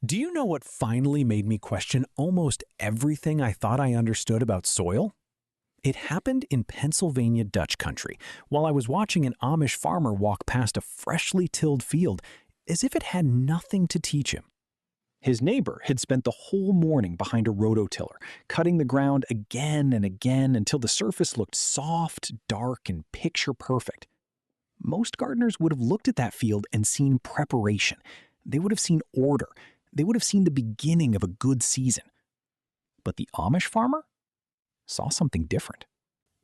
Do you know what finally made me question almost everything I thought I understood about soil? It happened in Pennsylvania Dutch country while I was watching an Amish farmer walk past a freshly tilled field as if it had nothing to teach him. His neighbor had spent the whole morning behind a rototiller, cutting the ground again and again until the surface looked soft, dark, and picture perfect. Most gardeners would have looked at that field and seen preparation. They would have seen order. They would have seen the beginning of a good season. But the Amish farmer saw something different.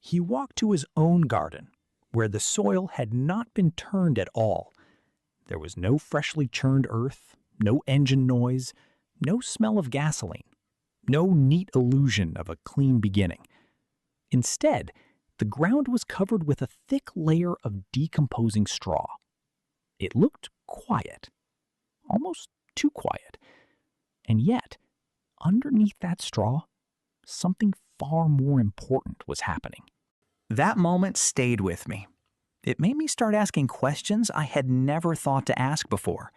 He walked to his own garden, where the soil had not been turned at all. There was no freshly churned earth, no engine noise, no smell of gasoline, no neat illusion of a clean beginning. Instead, the ground was covered with a thick layer of decomposing straw. It looked quiet, almost too quiet. And yet, underneath that straw, something far more important was happening. That moment stayed with me. It made me start asking questions I had never thought to ask before.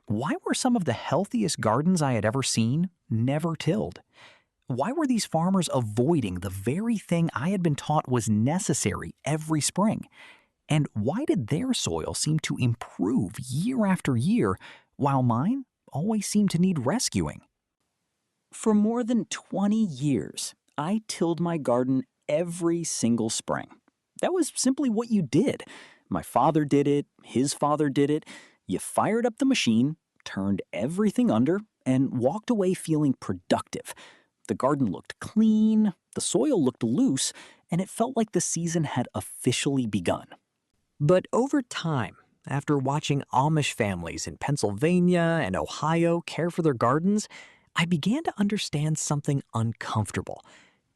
Why were some of the healthiest gardens I had ever seen never tilled? Why were these farmers avoiding the very thing I had been taught was necessary every spring? And why did their soil seem to improve year after year, while mine always seemed to need rescuing? For more than 20 years, I tilled my garden every single spring. That was simply what you did. My father did it, his father did it. You fired up the machine, turned everything under, and walked away feeling productive. The garden looked clean, the soil looked loose, and it felt like the season had officially begun. But over time, after watching Amish families in Pennsylvania and Ohio care for their gardens, I began to understand something uncomfortable.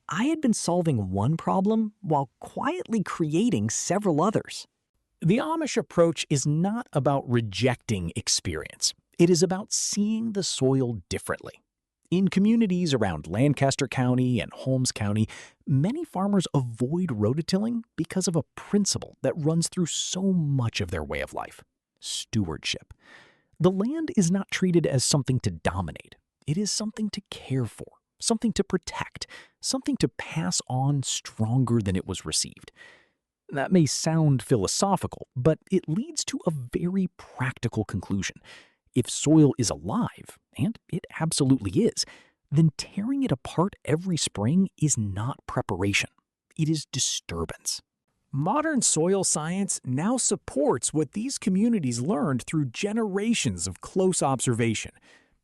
I had been solving one problem while quietly creating several others. The Amish approach is not about rejecting experience. It is about seeing the soil differently. In communities around Lancaster County and Holmes County, many farmers avoid rototilling because of a principle that runs through so much of their way of life: stewardship. The land is not treated as something to dominate. It is something to care for, something to protect, something to pass on stronger than it was received. That may sound philosophical, but it leads to a very practical conclusion. If soil is alive, and it absolutely is, then tearing it apart every spring is not preparation. It is disturbance. Modern soil science now supports what these communities learned through generations of close observation.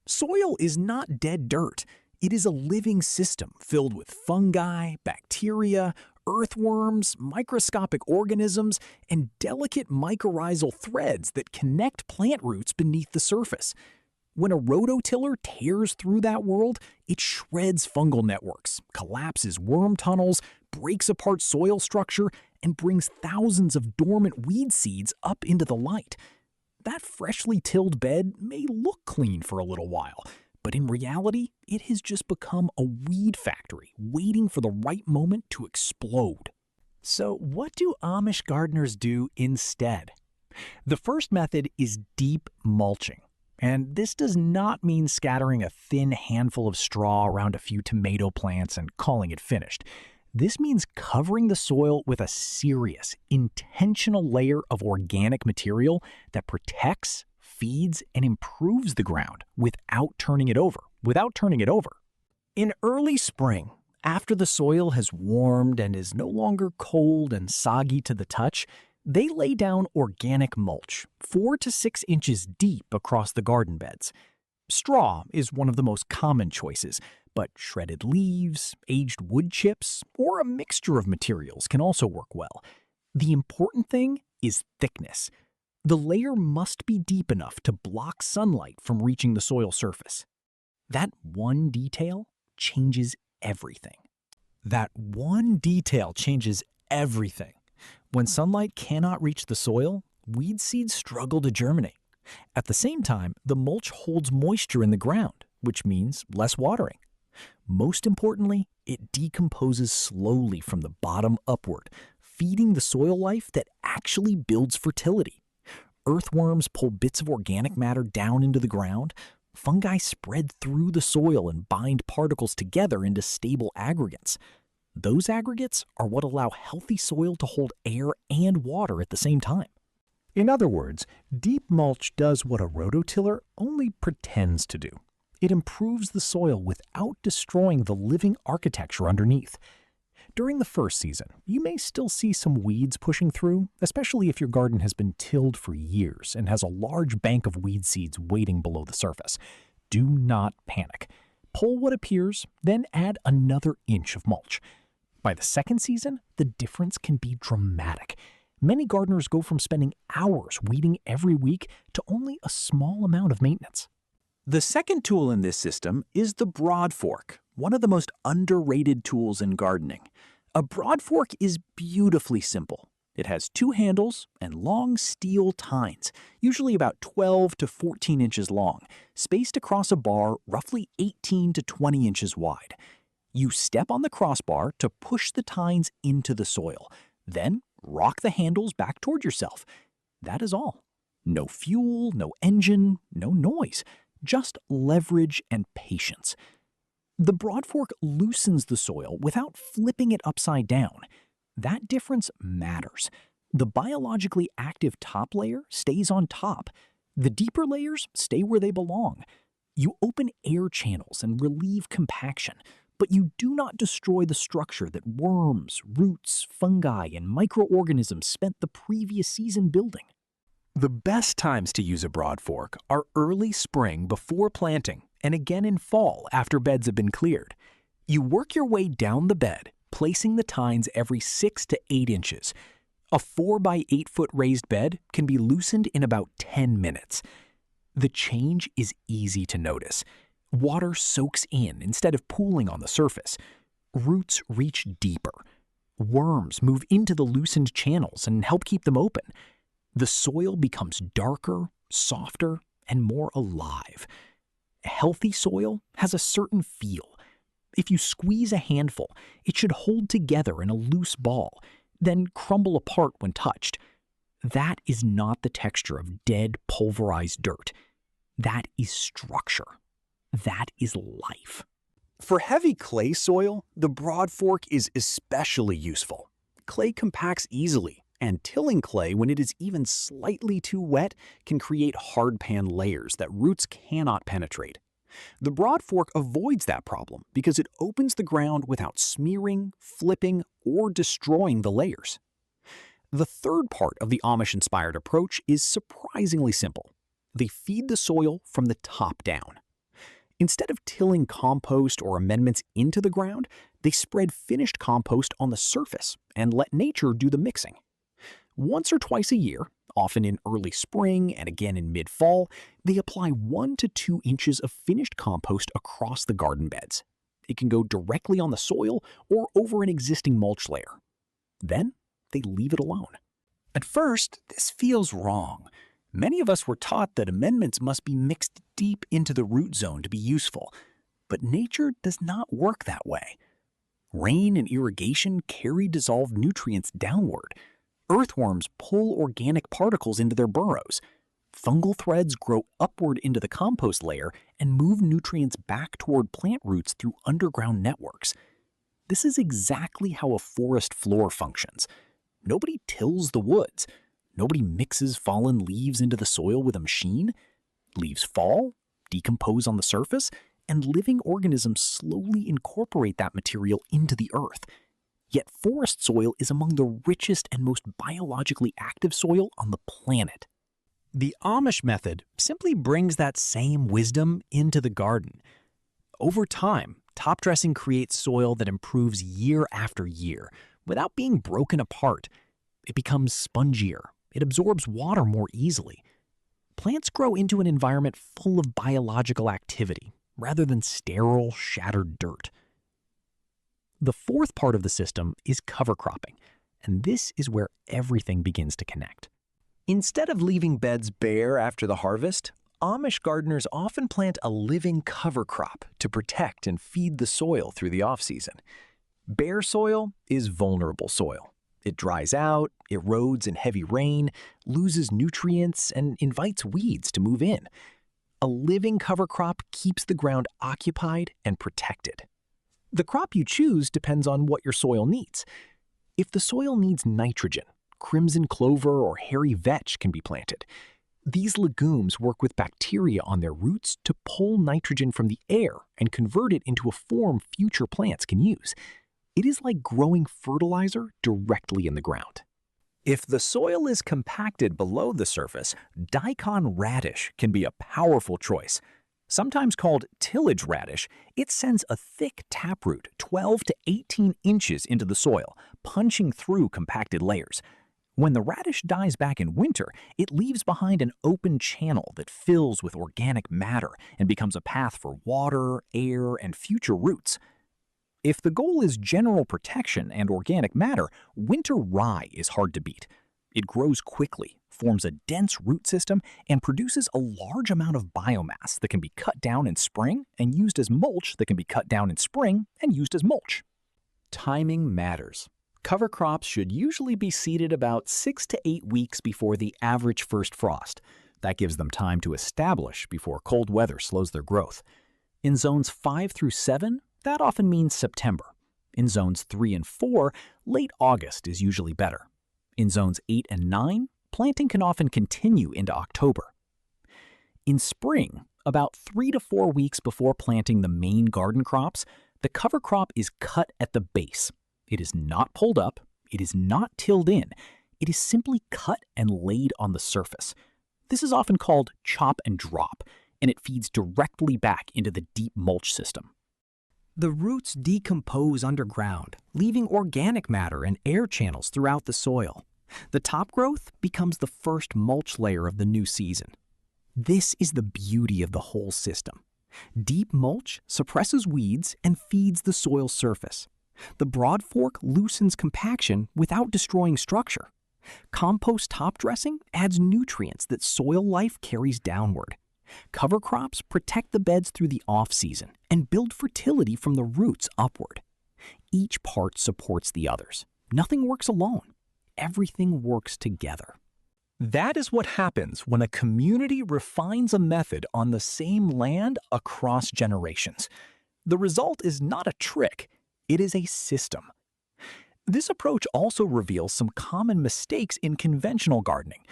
Soil is not dead dirt. It is a living system filled with fungi, bacteria, earthworms, microscopic organisms, and delicate mycorrhizal threads that connect plant roots beneath the surface. When a rototiller tears through that world, it shreds fungal networks, collapses worm tunnels, breaks apart soil structure, and brings thousands of dormant weed seeds up into the light. That freshly tilled bed may look clean for a little while, but in reality, it has just become a weed factory waiting for the right moment to explode. So what do Amish gardeners do instead? The first method is deep mulching. And this does not mean scattering a thin handful of straw around a few tomato plants and calling it finished. This means covering the soil with a serious, intentional layer of organic material that protects, feeds, and improves the ground without turning it over. In early spring, after the soil has warmed and is no longer cold and soggy to the touch, they lay down organic mulch, 4 to 6 inches deep across the garden beds. Straw is one of the most common choices, but shredded leaves, aged wood chips, or a mixture of materials can also work well. The important thing is thickness. The layer must be deep enough to block sunlight from reaching the soil surface. That one detail changes everything. When sunlight cannot reach the soil, weed seeds struggle to germinate. At the same time, the mulch holds moisture in the ground, which means less watering. Most importantly, it decomposes slowly from the bottom upward, feeding the soil life that actually builds fertility. Earthworms pull bits of organic matter down into the ground. Fungi spread through the soil and bind particles together into stable aggregates. Those aggregates are what allow healthy soil to hold air and water at the same time. In other words, deep mulch does what a rototiller only pretends to do. It improves the soil without destroying the living architecture underneath. During the first season, you may still see some weeds pushing through, especially if your garden has been tilled for years and has a large bank of weed seeds waiting below the surface. Do not panic. Pull what appears, then add another inch of mulch. By the second season, the difference can be dramatic. Many gardeners go from spending hours weeding every week to only a small amount of maintenance. The second tool in this system is the broad fork, one of the most underrated tools in gardening. A broad fork is beautifully simple. It has two handles and long steel tines, usually about 12 to 14 inches long, spaced across a bar roughly 18 to 20 inches wide. You step on the crossbar to push the tines into the soil, then rock the handles back toward yourself. That is all. No fuel, no engine, no noise. Just leverage and patience. The broad fork loosens the soil without flipping it upside down. That difference matters. The biologically active top layer stays on top. The deeper layers stay where they belong. You open air channels and relieve compaction, but you do not destroy the structure that worms, roots, fungi, and microorganisms spent the previous season building. The best times to use a broad fork are early spring before planting and again in fall after beds have been cleared. You work your way down the bed, placing the tines every 6 to 8 inches. A 4 by 8 foot raised bed can be loosened in about 10 minutes. The change is easy to notice. Water soaks in instead of pooling on the surface. Roots reach deeper. Worms move into the loosened channels and help keep them open. The soil becomes darker, softer, and more alive. Healthy soil has a certain feel. If you squeeze a handful, it should hold together in a loose ball, then crumble apart when touched. That is not the texture of dead, pulverized dirt. That is structure. That is life. For heavy clay soil, the broad fork is especially useful. Clay compacts easily, and tilling clay when it is even slightly too wet can create hardpan layers that roots cannot penetrate. The broad fork avoids that problem because it opens the ground without smearing, flipping, or destroying the layers. The third part of the Amish-inspired approach is surprisingly simple. They feed the soil from the top down. Instead of tilling compost or amendments into the ground, they spread finished compost on the surface and let nature do the mixing. Once or twice a year, often in early spring and again in mid-fall, they apply 1 to 2 inches of finished compost across the garden beds. It can go directly on the soil or over an existing mulch layer. Then they leave it alone. At first, this feels wrong. Many of us were taught that amendments must be mixed deep into the root zone to be useful, but nature does not work that way. Rain and irrigation carry dissolved nutrients downward. Earthworms pull organic particles into their burrows. Fungal threads grow upward into the compost layer and move nutrients back toward plant roots through underground networks. This is exactly how a forest floor functions. Nobody tills the woods. Nobody mixes fallen leaves into the soil with a machine. Leaves fall, decompose on the surface, and living organisms slowly incorporate that material into the earth. Yet forest soil is among the richest and most biologically active soil on the planet. The Amish method simply brings that same wisdom into the garden. Over time, top dressing creates soil that improves year after year without being broken apart. It becomes spongier. It absorbs water more easily. Plants grow into an environment full of biological activity rather than sterile, shattered dirt. The fourth part of the system is cover cropping, and this is where everything begins to connect. Instead of leaving beds bare after the harvest, Amish gardeners often plant a living cover crop to protect and feed the soil through the off-season. Bare soil is vulnerable soil. It dries out, erodes in heavy rain, loses nutrients, and invites weeds to move in. A living cover crop keeps the ground occupied and protected. The crop you choose depends on what your soil needs. If the soil needs nitrogen, crimson clover or hairy vetch can be planted. These legumes work with bacteria on their roots to pull nitrogen from the air and convert it into a form future plants can use. It is like growing fertilizer directly in the ground. If the soil is compacted below the surface, daikon radish can be a powerful choice. Sometimes called tillage radish, it sends a thick taproot 12 to 18 inches into the soil, punching through compacted layers. When the radish dies back in winter, it leaves behind an open channel that fills with organic matter and becomes a path for water, air, and future roots. If the goal is general protection and organic matter, winter rye is hard to beat. It grows quickly, forms a dense root system, and produces a large amount of biomass that can be cut down in spring and used as mulch that can be cut down in spring and used as mulch. Timing matters. Cover crops should usually be seeded about 6 to 8 weeks before the average first frost. That gives them time to establish before cold weather slows their growth. In zones 5 through 7, that often means September. In zones 3 and 4, late August is usually better. In zones 8 and 9, planting can often continue into October. In spring, about 3 to 4 weeks before planting the main garden crops, the cover crop is cut at the base. It is not pulled up, it is not tilled in, it is simply cut and laid on the surface. This is often called chop and drop, and it feeds directly back into the deep mulch system. The roots decompose underground, leaving organic matter and air channels throughout the soil. The top growth becomes the first mulch layer of the new season. This is the beauty of the whole system. Deep mulch suppresses weeds and feeds the soil surface. The broad fork loosens compaction without destroying structure. Compost top dressing adds nutrients that soil life carries downward. Cover crops protect the beds through the off-season and build fertility from the roots upward. Each part supports the others. Nothing works alone. Everything works together. That is what happens when a community refines a method on the same land across generations. The result is not a trick. It is a system. This approach also reveals some common mistakes in conventional gardening.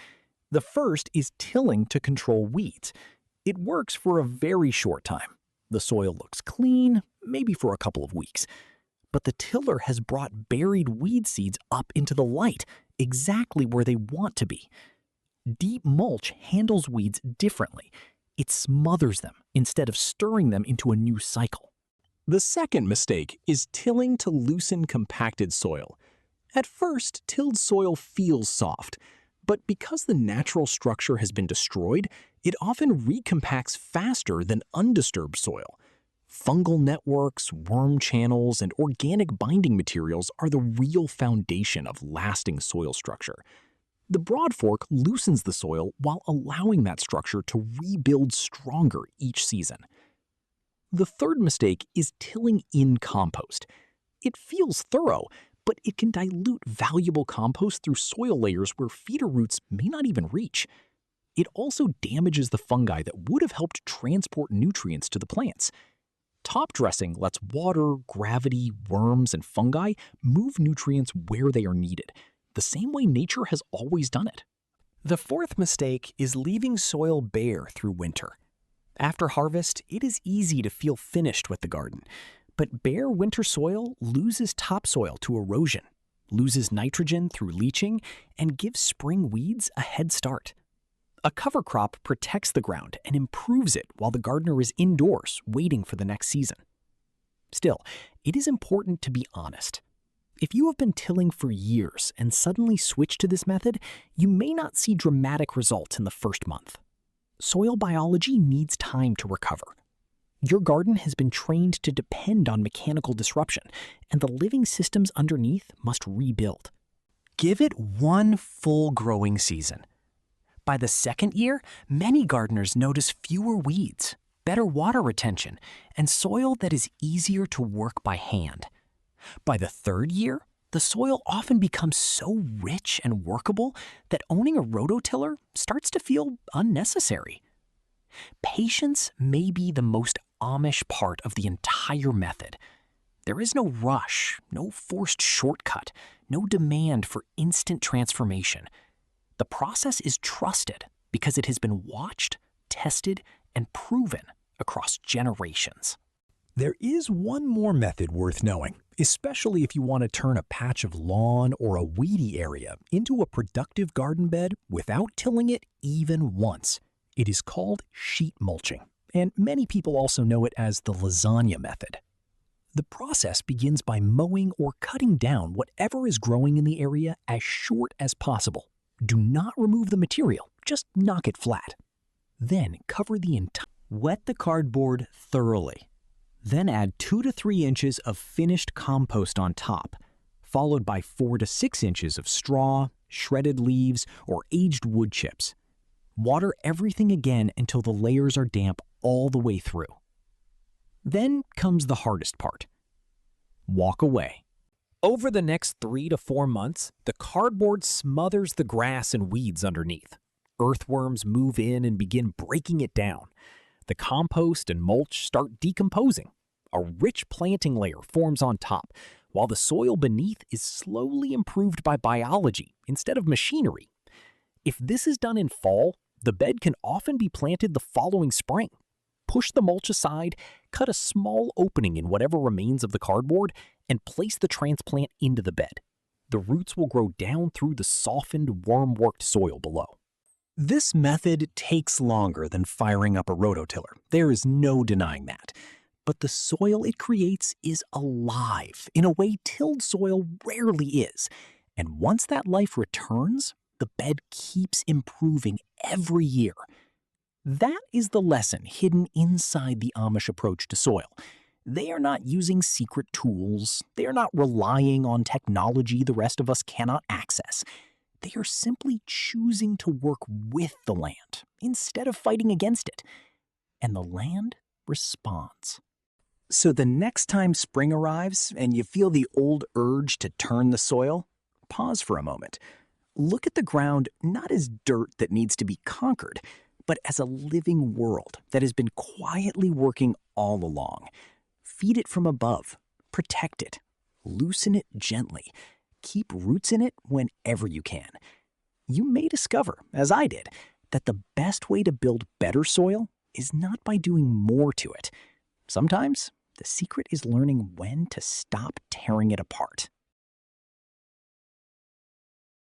The first is tilling to control weeds. It works for a very short time. The soil looks clean, maybe for a couple of weeks. But the tiller has brought buried weed seeds up into the light, exactly where they want to be. Deep mulch handles weeds differently. It smothers them instead of stirring them into a new cycle. The second mistake is tilling to loosen compacted soil. At first, tilled soil feels soft, but because the natural structure has been destroyed, it often recompacts faster than undisturbed soil. Fungal networks, worm channels, and organic binding materials are the real foundation of lasting soil structure. The broad fork loosens the soil while allowing that structure to rebuild stronger each season. The third mistake is tilling in compost. It feels thorough, but it can dilute valuable compost through soil layers where feeder roots may not even reach. It also damages the fungi that would have helped transport nutrients to the plants. Top dressing lets water, gravity, worms, and fungi move nutrients where they are needed, the same way nature has always done it. The fourth mistake is leaving soil bare through winter. After harvest, it is easy to feel finished with the garden, but bare winter soil loses topsoil to erosion, loses nitrogen through leaching, and gives spring weeds a head start. A cover crop protects the ground and improves it while the gardener is indoors waiting for the next season. Still, it is important to be honest. If you have been tilling for years and suddenly switch to this method, you may not see dramatic results in the first month. Soil biology needs time to recover. Your garden has been trained to depend on mechanical disruption, and the living systems underneath must rebuild. Give it one full growing season. By the second year, many gardeners notice fewer weeds, better water retention, and soil that is easier to work by hand. By the third year, the soil often becomes so rich and workable that owning a rototiller starts to feel unnecessary. Patience may be the most Amish part of the entire method. There is no rush, no forced shortcut, no demand for instant transformation. The process is trusted because it has been watched, tested, and proven across generations. There is one more method worth knowing, especially if you want to turn a patch of lawn or a weedy area into a productive garden bed without tilling it even once. It is called sheet mulching, and many people also know it as the lasagna method. The process begins by mowing or cutting down whatever is growing in the area as short as possible. Do not remove the material, just knock it flat. Then cover the entire. Wet the cardboard thoroughly. Then add 2 to 3 inches of finished compost on top, followed by 4 to 6 inches of straw, shredded leaves, or aged wood chips. Water everything again until the layers are damp all the way through. Then comes the hardest part. Walk away. Over the next 3 to 4 months, the cardboard smothers the grass and weeds underneath. Earthworms move in and begin breaking it down. The compost and mulch start decomposing. A rich planting layer forms on top, while the soil beneath is slowly improved by biology instead of machinery. If this is done in fall, the bed can often be planted the following spring. Push the mulch aside, cut a small opening in whatever remains of the cardboard, and place the transplant into the bed. The roots will grow down through the softened, worm-worked soil below. This method takes longer than firing up a rototiller. There is no denying that. But the soil it creates is alive in a way tilled soil rarely is. And once that life returns, the bed keeps improving every year. That is the lesson hidden inside the Amish approach to soil. They are not using secret tools. They are not relying on technology the rest of us cannot access. They are simply choosing to work with the land instead of fighting against it. And the land responds. So the next time spring arrives and you feel the old urge to turn the soil, pause for a moment. Look at the ground not as dirt that needs to be conquered, but as a living world that has been quietly working all along. Feed it from above, protect it, loosen it gently, keep roots in it whenever you can. You may discover, as I did, that the best way to build better soil is not by doing more to it. Sometimes the secret is learning when to stop tearing it apart.